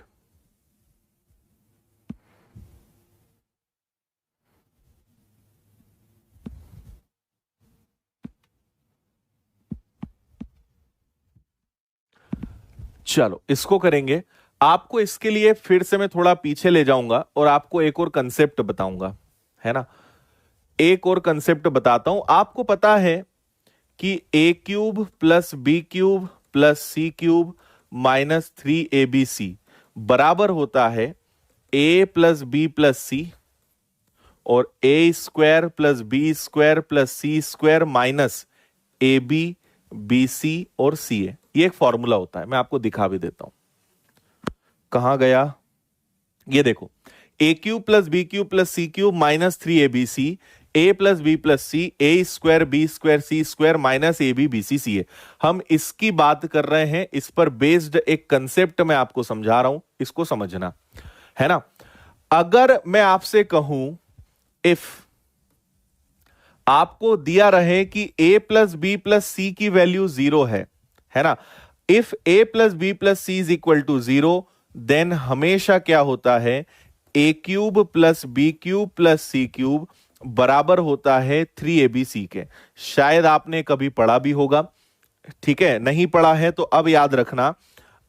चलो इसको करेंगे। आपको इसके लिए फिर से मैं थोड़ा पीछे ले जाऊंगा और आपको एक और कंसेप्ट बताऊंगा, है ना। एक और कंसेप्ट बताता हूं। आपको पता है कि a³ + b³ + c³ -3abc बराबर होता है a+b+c और a² + b² + c² minus ab, bc और ca। ये एक फॉर्मूला होता है, मैं आपको दिखा भी देता हूं। कहां गया? ये देखो, a³ + b³ + c³ -3abc, a+b+c, a² b²c² minus ab, bc, ca। हम इसकी बात कर रहे हैं, इस पर बेस्ड एक कंसेप्ट मैं आपको समझा रहा हूं, इसको समझना, है ना। अगर मैं आपसे कहूं, इफ आपको दिया रहे कि a+b+c की वैल्यू 0 है ना। If a+b+c is equal to 0, then हमेशा क्या होता है? a³ + b³ + c³ बराबर होता है 3abc के। शायद आपने कभी पढ़ा भी होगा, ठीक है। नहीं पढ़ा है तो अब याद रखना,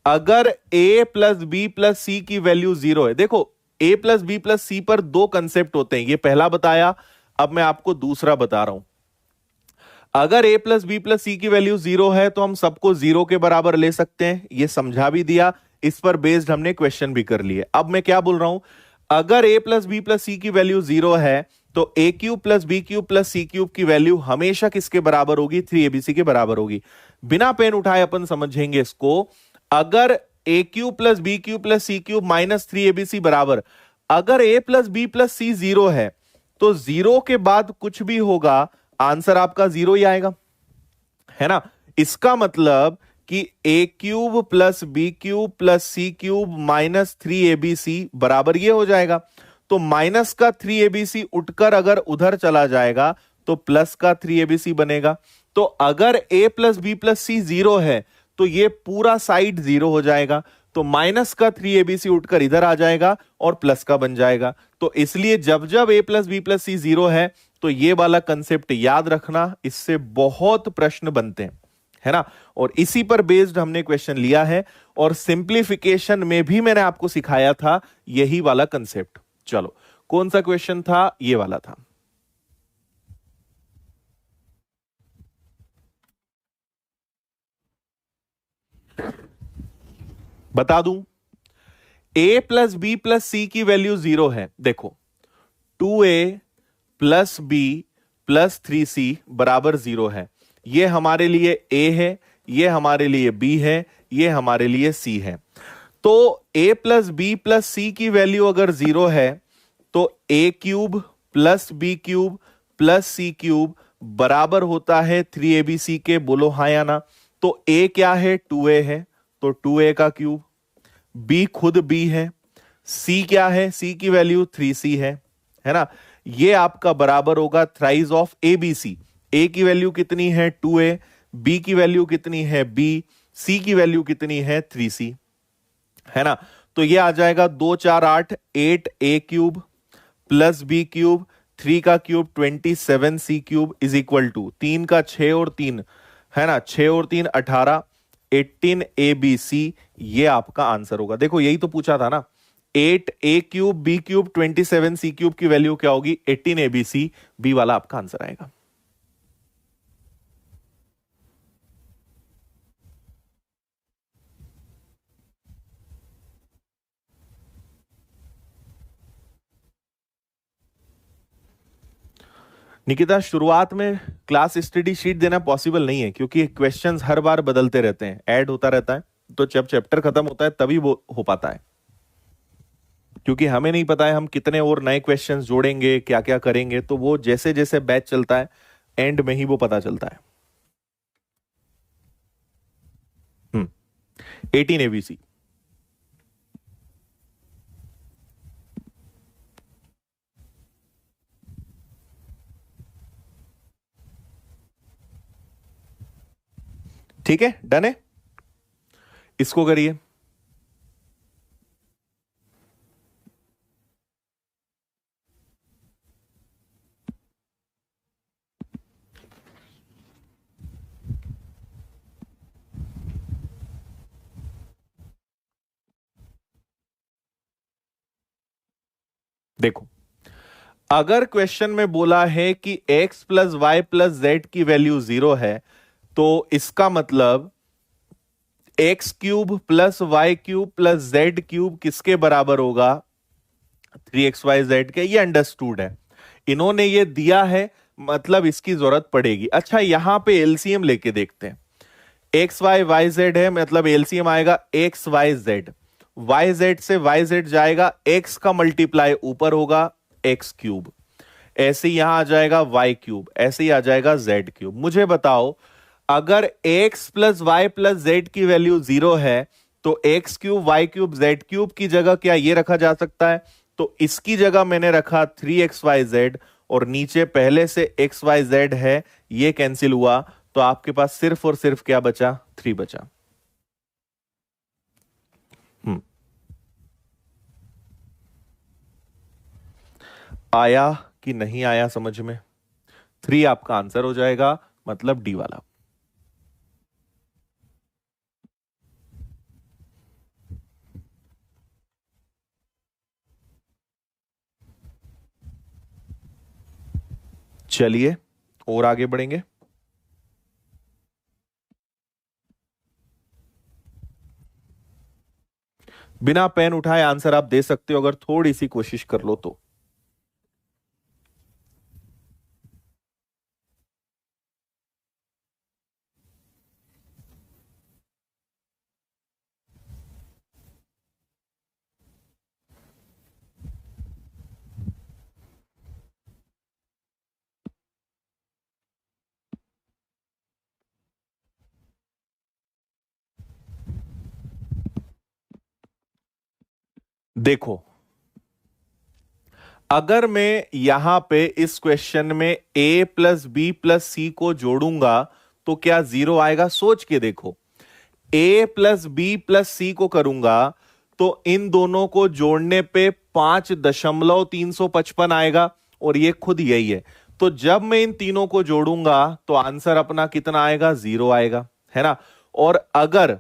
अगर a+b+c की वैल्यू 0 है, देखो a+b+c पर दो कंसेप्ट होते हैं, ये पहला बताया, अब मैं आपको दूसरा बता रहा हूं। अगर a+b+c की वैल्यू 0 है तो हम सबको 0 के बराबर ले सकते हैं, ये समझा भी दिया, इस पर बेस्ड हमने क्वेश्चन भी कर लिए। अब मैं क्या बोल रहा हूं, अगर a+b+c की वैल्यू 0 है तो a³ + b³ + c³ की वैल्यू हमेशा किसके बराबर होगी? 3abc के बराबर होगी। बिना पेन उठाए अपन समझेंगे इसको। अगर a³ + b³ + c³ minus 3abc बराबर, अगर a+b+c 0 है तो 0 के बाद कुछ भी होगा, आंसर आपका 0 ही आएगा, है ना। इसका मतलब कि a³ + b³ + c³ minus 3abc बराबर ये हो जाएगा। तो माइनस का 3abc उठकर अगर उधर चला जाएगा तो प्लस का 3abc बनेगा। तो अगर a + b+c 0 है तो ये पूरा साइड 0 हो जाएगा। तो माइनस का 3abc उठकर इधर आ जाएगा और प्लस का बन जाएगा। तो इसलिए जब जब a + b+c 0 है तो ये वाला कंसेप्ट याद रखना, इससे बहुत प्रश्न बनते हैं, है ना। और इसी पर बेस्ड हमने क्वेश्चन लिया है, और सिंप्लीफिकेशन में भी मैंने आपको सिखाया था यही वाला कंसेप्ट। चलो कौन सा क्वेश्चन था? ये वाला था। बता दूं, a प्लस बी प्लस सी की वैल्यू 0 है। देखो 2a plus B plus 3c बराबर 0 है। ये हमारे लिए a है, ये हमारे लिए b है, ये हमारे लिए c है। तो a प्लस बी प्लस सी की वैल्यू अगर 0 है तो a cube plus B cube plus C cube बराबर होता है 3abc के। बोलो हाँ या ना। तो a क्या है, 2a है, तो 2a का क्यूब। b खुद b है। c क्या है, c की वैल्यू 3c है ना। ये आपका बराबर होगा थ्राइज ऑफ abc। a की वैल्यू कितनी है, 2a, b की वैल्यू कितनी है, b, c की वैल्यू कितनी है, 3c, है ना। तो ये आ जाएगा 2 4 8, 8a cube plus B cube, 3 का cube 27c cube is equal to 3 का 6 और 3, है ना, 6 और 3 18, 18abc। ये आपका आंसर होगा। देखो यही तो पूछा था ना, 8a cube B cube 27c cube की वैल्यू क्या होगी, 18abc। बी वाला आपका आंसर आएगा। निकिता, शुरुआत में क्लास स्टडी शीट देना पॉसिबल नहीं है क्योंकि क्वेश्चंस हर बार बदलते रहते हैं, ऐड होता रहता है। तो जब चैप्टर खत्म होता है तभी वो हो पाता है, क्योंकि हमें नहीं पता है हम कितने और नए क्वेश्चंस जोड़ेंगे, क्या क्या करेंगे। तो वो जैसे जैसे बैच चलता है एंड में ही वो पता चलता है। 18abc। ठीक है, डन है। इसको करिए। देखो, अगर क्वेश्चन में बोला है कि x plus Y plus z की वैल्यू 0 है, तो इसका मतलब x cube plus Y cube plus z cube किसके बराबर होगा, 3xyz के। ये अंडरस्टूड है, इन्होंने ये दिया है, मतलब इसकी जरूरत पड़ेगी। अच्छा, यहां पे एलसीएम लेके देखते हैं। एक्स वाई वाई जेड है, मतलब एलसीएम आएगा x y z. Y z से वाई जेड जाएगा, एक्स का मल्टीप्लाई ऊपर होगा, एक्स क्यूब। ऐसे ही यहां आ जाएगा वाई क्यूब, ऐसे ही आ जाएगा जेड क्यूब। मुझे बताओ, अगर x plus Y plus z की वैल्यू 0 है तो x cube y cube z cube की जगह क्या ये रखा जा सकता है। तो इसकी जगह मैंने रखा 3xyz, और नीचे पहले से xyz है, ये कैंसिल हुआ। तो आपके पास सिर्फ और सिर्फ क्या बचा, 3 बचा। हम्म आया कि नहीं आया समझ में, 3 आपका आंसर हो जाएगा, मतलब डी वाला। चलिए और आगे बढ़ेंगे। बिना पेन उठाए आंसर आप दे सकते हो अगर थोड़ी सी कोशिश कर लो तो। देखो, अगर मैं यहां पे इस क्वेश्चन में a प्लस बी प्लस सी को जोड़ूंगा तो क्या 0 आएगा, सोच के देखो। a प्लस बी प्लस सी को करूंगा तो इन दोनों को जोड़ने पे 5.355 आएगा, और ये खुद यही है। तो जब मैं इन तीनों को जोड़ूंगा तो आंसर अपना कितना आएगा, 0 आएगा, है ना। और अगर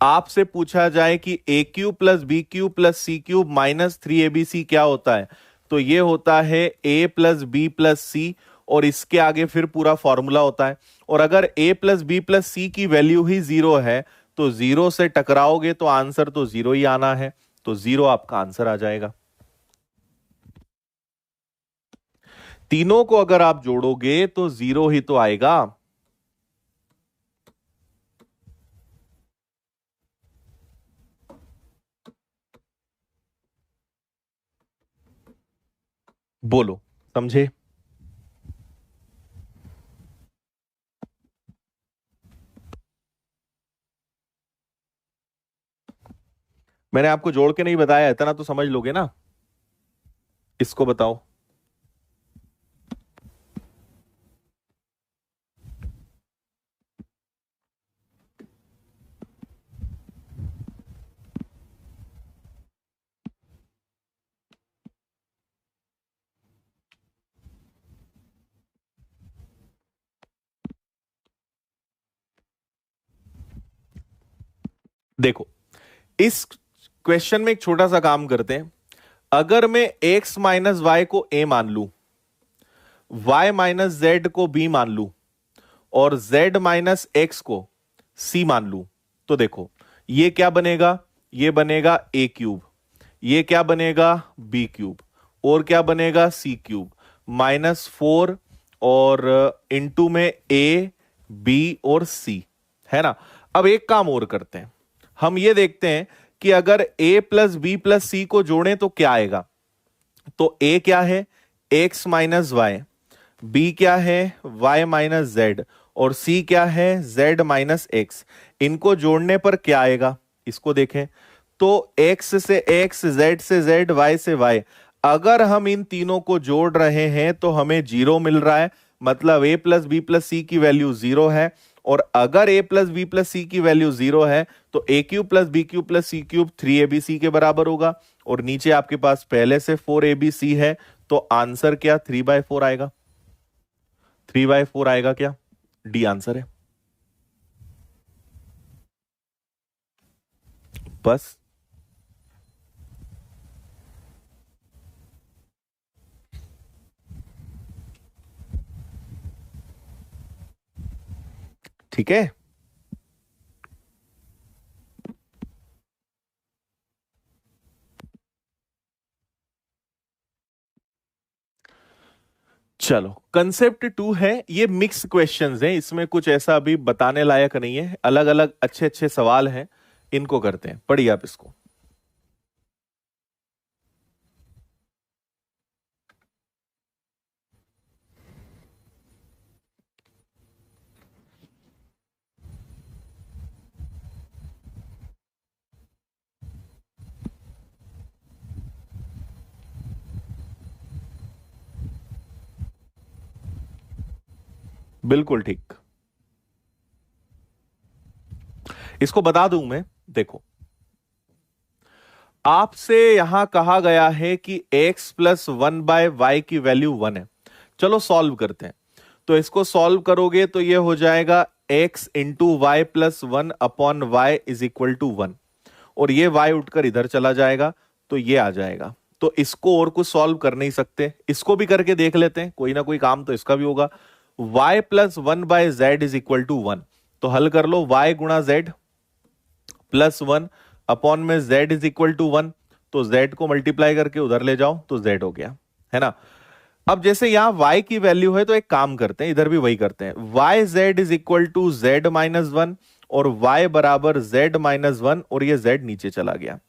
आपसे पूछा जाए कि A cube plus B cube plus C cube minus 3abc क्या होता है, तो ये होता है a plus B plus C, और इसके आगे फिर पूरा फॉर्मूला होता है। और अगर a प्लस बी प्लस सी की वैल्यू ही 0 है तो 0 से टकराओगे तो आंसर तो 0 ही आना है, तो 0 आपका आंसर आ जाएगा। तीनों को अगर आप जोड़ोगे तो 0 ही तो आएगा। बोलो, समझे? मैंने आपको जोड़ के नहीं बताया, इतना तो समझ लोगे ना। इसको बताओ। देखो, इस क्वेश्चन में एक छोटा सा काम करते हैं। अगर मैं x माइनस वाई को a मान लूं, y माइनस जेड को b मान लूं और z माइनस एक्स को c मान लूं, तो देखो ये क्या बनेगा, ये बनेगा a क्यूब, ये क्या बनेगा b क्यूब, और क्या बनेगा c क्यूब -4 और इनटू में a b और c, है ना। अब एक काम और करते हैं, हम ये देखते हैं कि अगर a प्लस बी प्लस सी को जोड़ें तो क्या आएगा। तो a क्या है x माइनस वाई, b क्या है y माइनस जेड, और c क्या है z माइनस एक्स। इनको जोड़ने पर क्या आएगा, इसको देखें तो x से x, z से z, y से y। अगर हम इन तीनों को जोड़ रहे हैं तो हमें 0 मिल रहा है, मतलब a प्लस बी प्लस सी की वैल्यू 0 है। और अगर a प्लस बी प्लस सी की वैल्यू 0 है तो a cube plus B cube plus C cube 3abc के बराबर होगा। और नीचे आपके पास पहले से 4abc है, तो आंसर क्या 3/4 आएगा। 3/4 आएगा क्या, डी आंसर है। बस ठीक है। चलो, कंसेप्ट 2 है, ये मिक्स क्वेश्चंस हैं, इसमें कुछ ऐसा अभी बताने लायक नहीं है, अलग अलग अच्छे अच्छे सवाल हैं, इनको करते हैं। पढ़िए आप इसको। बिल्कुल ठीक, इसको बता दूं मैं। देखो, आपसे यहां कहा गया है कि x प्लस 1/y की वैल्यू 1 है। चलो सॉल्व करते हैं। तो इसको सॉल्व करोगे तो ये हो जाएगा x into y plus 1 upon y is equal to 1, और ये y उठकर इधर चला जाएगा तो ये आ जाएगा। तो इसको और कुछ सॉल्व कर नहीं सकते, इसको भी करके देख लेते हैं, कोई ना कोई काम तो इसका भी होगा। y plus 1/z is equal to 1, तो हल कर लो, y गुणा z प्लस 1 अपॉन में z इज इक्वल टू 1, तो z को मल्टीप्लाई करके उधर ले जाओ तो z हो गया, है ना। अब जैसे यहां y की वैल्यू है तो एक काम करते हैं, इधर भी वही करते हैं, y z is equal to z minus 1 और y बराबर z माइनस 1, और ये z नीचे चला गया।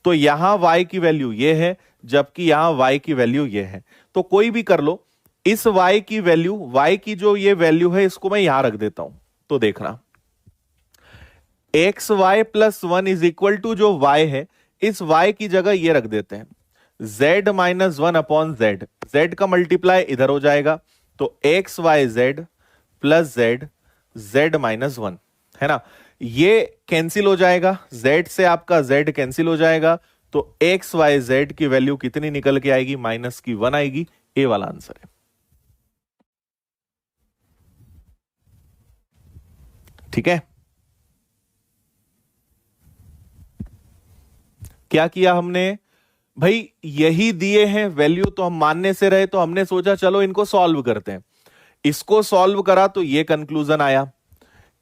तो यहां y की वैल्यू ये है, जबकि यहां y की वैल्यू ये है। तो कोई भी कर लो, इस y की वैल्यू, y की जो ये वैल्यू है इसको मैं यहां रख देता हूं। तो देखना, x y plus 1 is equal to जो y है, इस y की जगह ये रख देते हैं z minus 1 upon z, z का मल्टीप्लाई इधर हो जाएगा, तो x y z plus z, z minus 1, है ना। ये कैंसिल हो जाएगा, z से आपका z कैंसिल हो जाएगा, तो एक्स वाई जेड की वैल्यू कितनी निकल के आएगी, -1 आएगी। ए वाला आंसर है, ठीक है। क्या किया हमने भाई, यही दिए हैं वैल्यू तो हम मानने से रहे, तो हमने सोचा चलो इनको सॉल्व करते हैं। इसको सॉल्व करा तो ये कंक्लूजन आया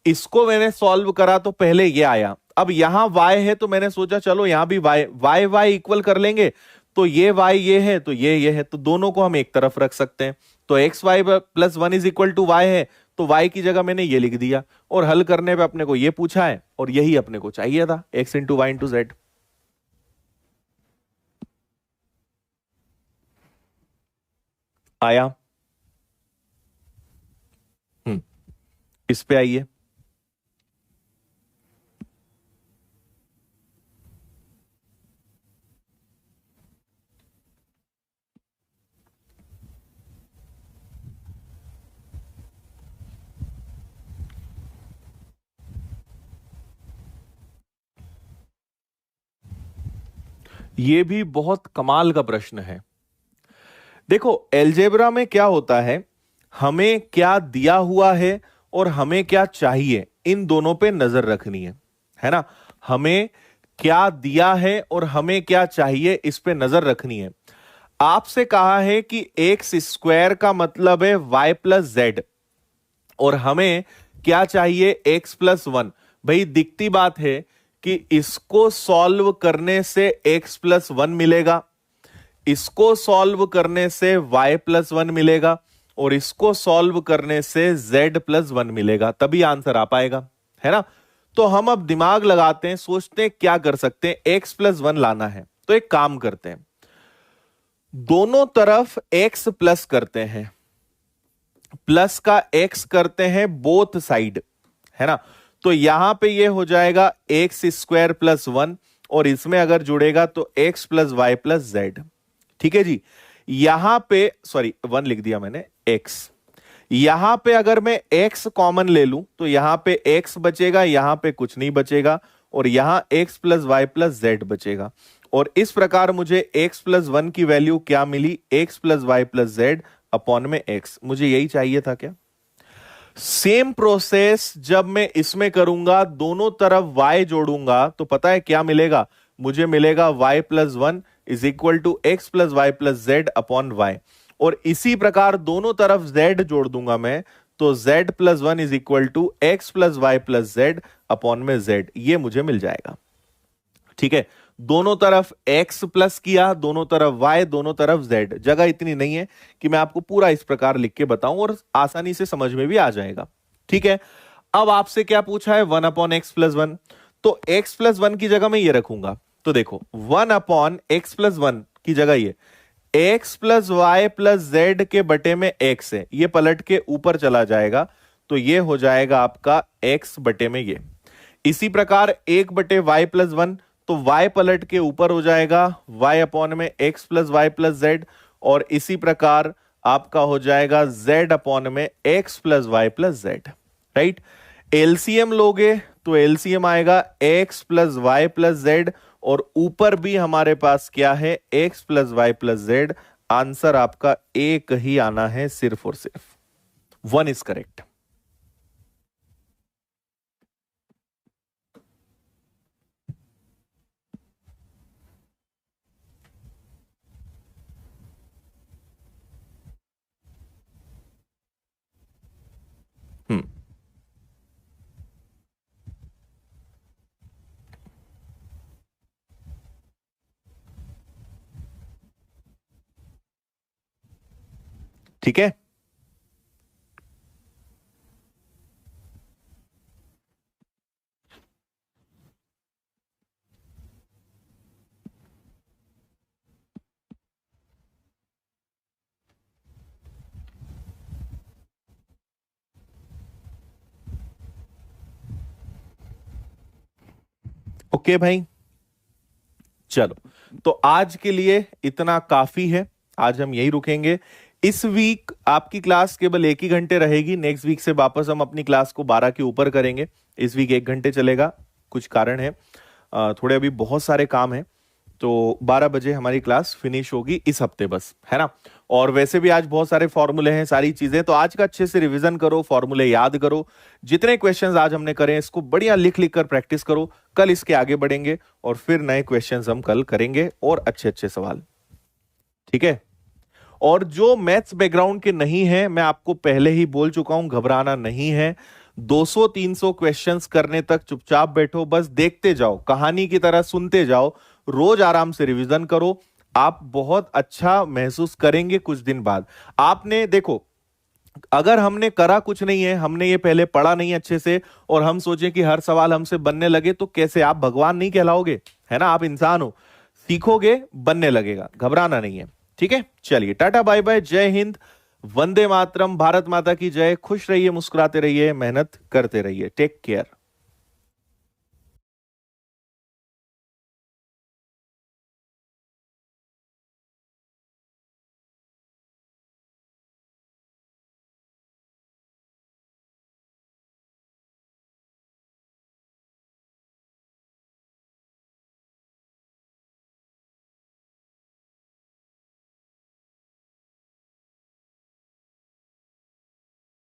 इसको मैंने सॉल्व करा तो पहले ये आया, अब यहां y है तो मैंने सोचा चलो यहां भी y इक्वल कर लेंगे, तो ये y ये है तो ये है, तो दोनों को हम एक तरफ रख सकते हैं। तो x y plus one is equal to y है, तो y की जगह मैंने ये लिख दिया, और हल करने पे अपने को ये पूछा है और यही अपने को चाहिए था, x into y into z. आया। इस पे आइए। ये भी बहुत कमाल का प्रश्न है। देखो एलजेब्रा में क्या होता है, हमें क्या दिया हुआ है और हमें क्या चाहिए, इन दोनों पे नजर रखनी है ना। हमें क्या दिया है और हमें क्या चाहिए, इस पे नजर रखनी है। आपसे कहा है कि एक्स स्क्वायर का मतलब है वाई प्लस जेड, और हमें क्या चाहिए, एक्स प्लस वन। भाई दिखती बात है कि इसको सॉल्व करने से एक्स प्लस वन मिलेगा, इसको सॉल्व करने से y प्लस वन मिलेगा, और इसको सॉल्व करने से z प्लस वन मिलेगा, तभी आंसर आ पाएगा, है ना। तो हम अब दिमाग लगाते हैं, सोचते हैं क्या कर सकते हैं, x प्लस वन लाना है, तो एक काम करते हैं, दोनों तरफ x प्लस करते हैं, प्लस का x करते हैं बोथ साइड, है ना। तो यहां पे ये हो जाएगा एक्स स्क्वायर प्लस वन, और इसमें अगर जुड़ेगा तो x plus Y plus z. ठीक है जी। यहां पे सॉरी वन लिख दिया मैंने, x। यहां पे अगर मैं x कॉमन ले लूं तो यहां पे x बचेगा, यहां पे कुछ नहीं बचेगा, और यहां x plus Y plus z बचेगा। और इस प्रकार मुझे x प्लस वन की वैल्यू क्या मिली, x plus Y plus z upon में x। मुझे यही चाहिए था क्या। सेम प्रोसेस जब मैं इसमें करूंगा, दोनों तरफ y जोड़ूंगा तो पता है क्या मिलेगा, मुझे मिलेगा y plus one is equal to x plus Y plus z upon y. और इसी प्रकार दोनों तरफ z जोड़ दूंगा मैं, तो z plus one is equal to x plus Y plus z upon में z, ये मुझे मिल जाएगा। ठीक है, दोनों तरफ x प्लस किया, दोनों तरफ y, दोनों तरफ z। जगह इतनी नहीं है कि मैं आपको पूरा इस प्रकार लिख के बताऊं, और आसानी से समझ में भी आ जाएगा। ठीक है, अब आपसे क्या पूछा है, one upon x plus one, तो x प्लस वन की जगह मैं ये रखूंगा। तो देखो one upon x plus one की जगह ये x plus Y plus z के बटे में x है, ये पलट के ऊपर चला जाएगा, तो ये हो जाएगा आपका x बटे में ये। इसी प्रकार एक बटे y प्लस वन, तो y पलट के ऊपर हो जाएगा y अपॉन में x plus Y plus z, और इसी प्रकार आपका हो जाएगा z अपॉन में x plus Y plus z. Right, LCM लोगे तो एलसीएम आएगा x plus Y plus z, और ऊपर भी हमारे पास क्या है, x plus Y plus z. Answer आपका एक ही आना है, सिर्फ और सिर्फ वन इज करेक्ट। हम्म, ठीक है। ओके भाई, चलो तो आज के लिए इतना काफी है, आज हम यही रुकेंगे। इस वीक आपकी क्लास केवल एक ही घंटे रहेगी, नेक्स्ट वीक से वापस हम अपनी क्लास को 12 के ऊपर करेंगे। इस वीक एक घंटे चलेगा, कुछ कारण है, थोड़े अभी बहुत सारे काम है, तो 12 बजे हमारी क्लास फिनिश होगी इस हफ्ते बस, है ना। और वैसे भी आज बहुत सारे फॉर्मूले हैं, सारी चीजें, तो आज का अच्छे से रिवीजन करो, फॉर्मूले याद करो, जितने क्वेश्चंस आज हमने करे इसको बढ़िया लिख लिख कर प्रैक्टिस करो। कल इसके आगे बढ़ेंगे और फिर नए क्वेश्चंस हम कल करेंगे और अच्छे अच्छे सवाल। ठीक है, और जो मैथ्स बैकग्राउंड के नहीं है, मैं आपको पहले ही बोल चुका हूं, घबराना नहीं है। 200-300 क्वेश्चंस करने तक चुपचाप बैठो, बस देखते जाओ, कहानी की तरह सुनते जाओ, रोज आराम से रिवीजन करो। आप बहुत अच्छा महसूस करेंगे कुछ दिन बाद। आपने देखो, अगर हमने करा कुछ नहीं है, हमने ये पहले पढ़ा नहीं अच्छे से, और हम सोचे कि हर सवाल हमसे बनने लगे, तो कैसे? आप भगवान नहीं कहलाओगे, है ना? आप इंसान हो, सीखोगे, बनने लगेगा, घबराना नहीं है। ठीक है, चलिए, टाटा बाय बाय, जय हिंद, वंदे मातरम, भारत माता की जय। खुश रहिए, मुस्कुराते रहिए, मेहनत करते रहिए, टेक केयर।